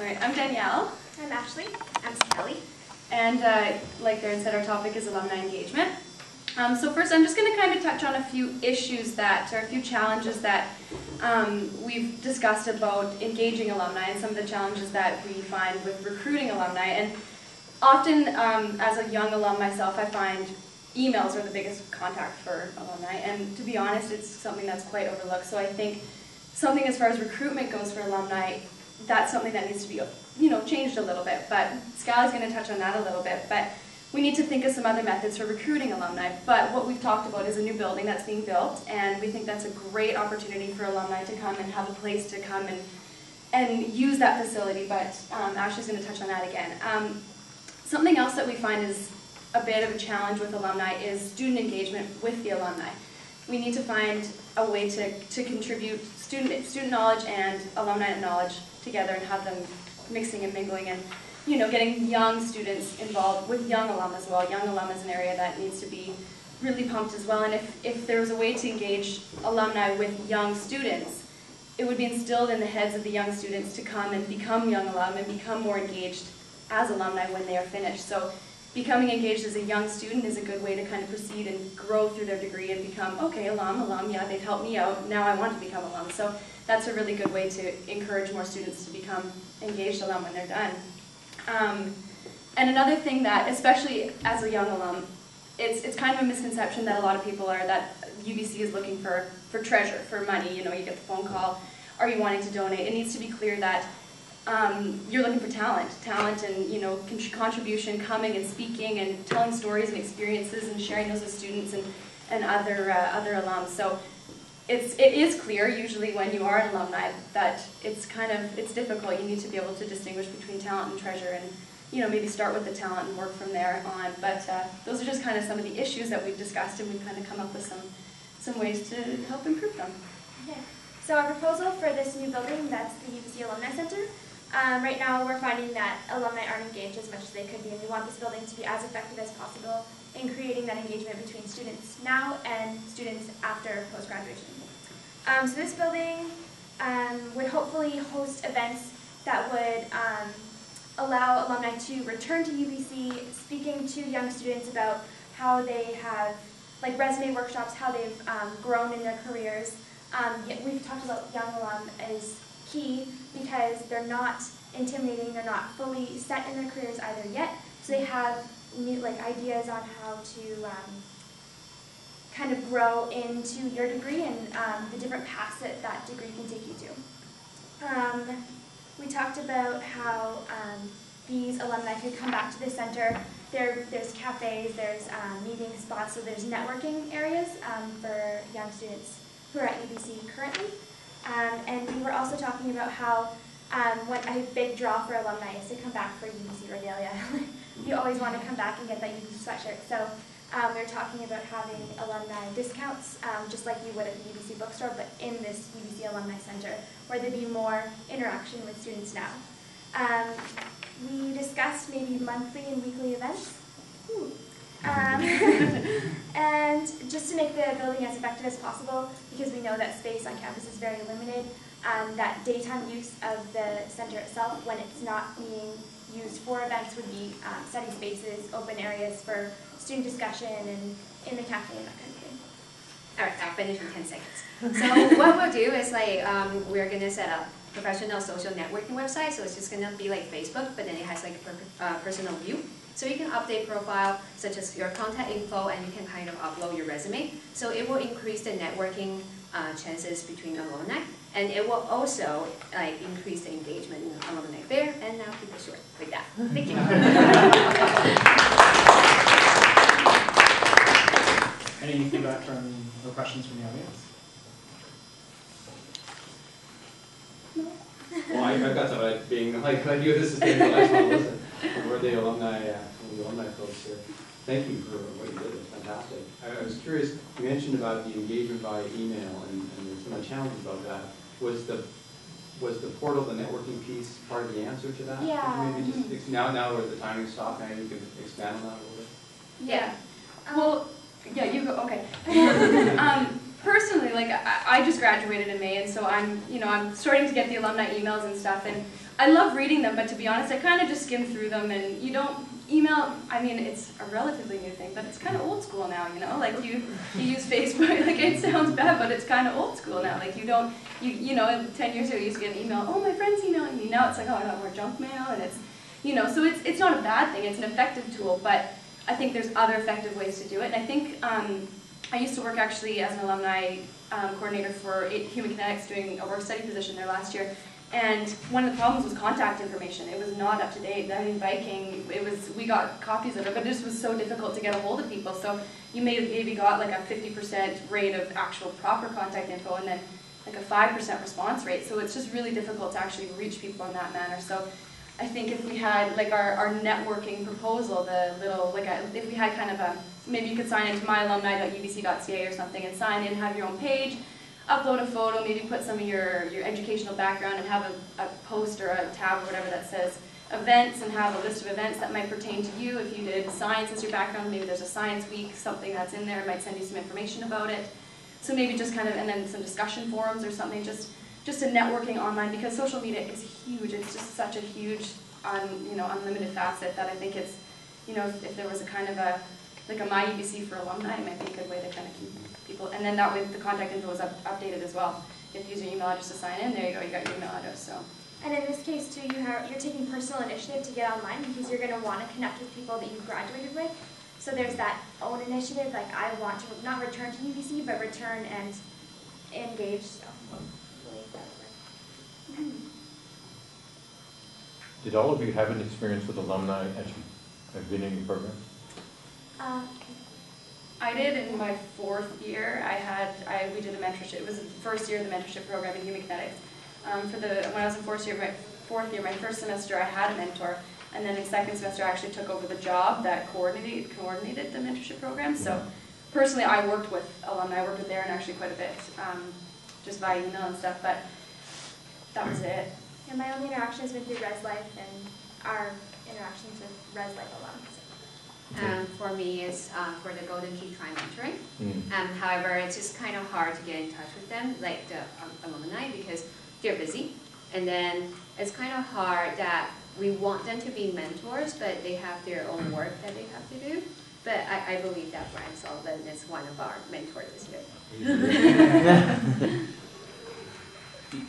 All right, I'm Danielle. I'm Ashley. I'm Kelly. And like Darren said, our topic is alumni engagement. So first, I'm just going to kind of touch on a few issues or a few challenges that we've discussed about engaging alumni and some of the challenges that we find with recruiting alumni. And often, as a young alum myself, I find emails are the biggest contact for alumni. And to be honest, it's something that's quite overlooked. So I think something as far as recruitment goes for alumni, that's something that needs to be, changed a little bit. But Skylar's going to touch on that a little bit. But we need to think of some other methods for recruiting alumni. But what we've talked about is a new building that's being built, and we think that's a great opportunity for alumni to come and have a place to come and use that facility. But Ashley's going to touch on that again. Something else that we find is a bit of a challenge with alumni is student engagement with the alumni. We need to find a way to contribute student knowledge and alumni knowledge together and have them mixing and mingling and getting young students involved with young alum as well. Young alum is an area that needs to be really pumped as well, and if there was a way to engage alumni with young students, it would be instilled in the heads of the young students to come and become young alum and become more engaged as alumni when they are finished. So becoming engaged as a young student is a good way to kind of proceed and grow through their degree and become, okay, alum, yeah, they've helped me out, now I want to become alum. So that's a really good way to encourage more students to become engaged alum when they're done. And another thing that, especially as a young alum, it's kind of a misconception that a lot of people are that UBC is looking for treasure, for money. You get the phone call, are you wanting to donate? It needs to be clear that you're looking for talent and contribution, coming and speaking and telling stories and experiences and sharing those with students and other alums. So it is clear usually when you are an alumni that it's difficult. You need to be able to distinguish between talent and treasure and maybe start with the talent and work from there on. But those are just kind of some of the issues that we've discussed, and we've kind of come up with some ways to help improve them. Okay. So our proposal for this new building, that's the UBC Alumni Center. Right now we're finding that alumni aren't engaged as much as they could be, and we want this building to be as effective as possible in creating that engagement between students now and students after post-graduation. So this building would hopefully host events that would allow alumni to return to UBC, speaking to young students about how they have, like resume workshops, how they've grown in their careers. We've talked about young alum as key because they're not intimidating, they're not fully set in their careers either yet, so they have new ideas on how to kind of grow into your degree and the different paths that degree can take you to. We talked about how these alumni could come back to the center. There's cafes, there's meeting spots, so there's networking areas for young students who are at UBC currently. And we were also talking about how what a big draw for alumni is to come back for UBC regalia. You always want to come back and get that UBC sweatshirt. So we were talking about having alumni discounts, just like you would at the UBC bookstore, but in this UBC Alumni Center, where there'd be more interaction with students now. We discussed maybe monthly and weekly events. And just to make the building as effective as possible, because we know that space on campus is very limited, that daytime use of the center itself, when it's not being used for events, would be study spaces, open areas for student discussion, and in the cafe and that kind of thing. All right, I'll finish in 10 seconds. So what we'll do is we're going to set up professional social networking website. So it's just going to be like Facebook, but then it has personal view. So you can update profile, such as your contact info, and you can kind of upload your resume. So it will increase the networking chances between alumni, and it will also increase the engagement in the alumni fair. And now keep it short like that. Thank you. Any feedback or questions from the audience? Well, I've got to being I do this sustainable. I just want to listen. We're the alumni folks here. Thank you for what you did. It's fantastic. I was curious. You mentioned about the engagement by email, and there's some challenges about that. Was the portal, the networking piece, part of the answer to that? Yeah. Maybe just now we're at the timing stop. Now you can expand on that a little bit. Yeah. Well, yeah, you go. Okay. Personally, I just graduated in May, and so I'm starting to get the alumni emails and stuff, and I love reading them, but to be honest, I kind of just skim through them, and you don't email. I mean, it's a relatively new thing, but it's kind of old school now. You know, like you use Facebook. Like it sounds bad, but it's kind of old school now. Like you don't, you know, 10 years ago you used to get an email. Oh, my friend's emailing me. Now it's like, oh, I got more junk mail, and it's, you know, so it's not a bad thing. It's an effective tool, but I think there's other effective ways to do it. And I think I used to work actually as an alumni coordinator for Human Kinetics, doing a work study position there last year. And one of the problems was contact information. It was not up to date. I mean, Viking, we got copies of it, but it just was so difficult to get a hold of people. So you maybe got like a 50% rate of actual proper contact info, and then like a 5% response rate. So it's just really difficult to actually reach people in that manner. So I think if we had like our networking proposal, the little, like if we had kind of a, maybe you could sign into myalumni.ubc.ca or something and sign in, have your own page, upload a photo, maybe put some of your educational background, and have a post or a tab or whatever that says events, and have a list of events that might pertain to you. If you did science as your background, maybe there's a science week, something that's in there, it might send you some information about it. So maybe just kind of, and then some discussion forums or something, just a networking online, because social media is huge. It's just such a huge, you know, unlimited facet that I think it's, you know, if there was a kind of a, like a My UBC for alumni, it might be a good way to kind of keep people, and then that way the contact info is updated as well. If you use your email address to sign in, there you go, you got your email address. So. And in this case too, you're taking personal initiative to get online, because you're going to want to connect with people that you graduated with. So there's that own initiative, like I want to not return to UBC, but return and engage. So. Did all of you have an experience with alumni as you have been in your program? I did in my 4th year. We did a mentorship. It was the first year of the mentorship program in Human Kinetics. When I was in 4th year, my first semester I had a mentor, and then in 2nd semester I actually took over the job that coordinated the mentorship program. So personally, I worked with alumni. I worked with Darren actually quite a bit, just via email and stuff. But that was it. And my only interaction has been through Res Life and our interactions with Res Life alums. For me, it's for the Golden Key Try mentoring. However, it's just kind of hard to get in touch with them, like the alumni, because they're busy. And then it's kind of hard that we want them to be mentors, but they have their own work that they have to do. But I believe that Brian Sullivan is one of our mentors this year.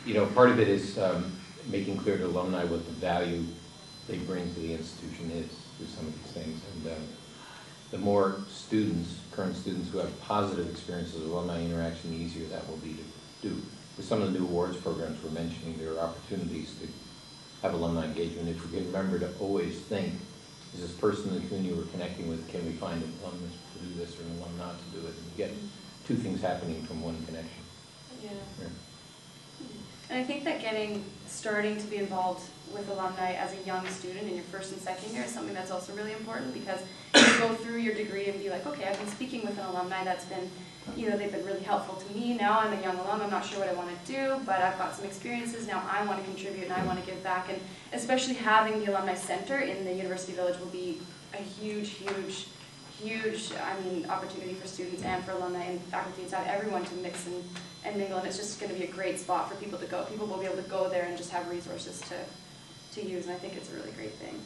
You know, part of it is making clear to alumni what the value they bring to the institution is through some of these things. And the more students, current students who have positive experiences with alumni interaction, the easier that will be to do. With some of the new awards programs we're mentioning, there are opportunities to have alumni engagement. If we can remember to always think, is this person in the community we're connecting with, can we find an alumnus to do this or an alum not to do it? And you get 2 things happening from one connection. Yeah. Yeah. And I think that starting to be involved with alumni as a young student in your 1st and 2nd year is something that's also really important, because you go through your degree and be like, okay, I've been speaking with an alumni that's been, you know, they've been really helpful to me. Now I'm a young alum, I'm not sure what I want to do, but I've got some experiences. Now I want to contribute and I want to give back. And especially having the Alumni Center in the University Village will be a huge, opportunity for students and for alumni and faculty and staff, everyone to mix and mingle, and it's just going to be a great spot for people to go. People will be able to go there and just have resources to use, and I think it's a really great thing.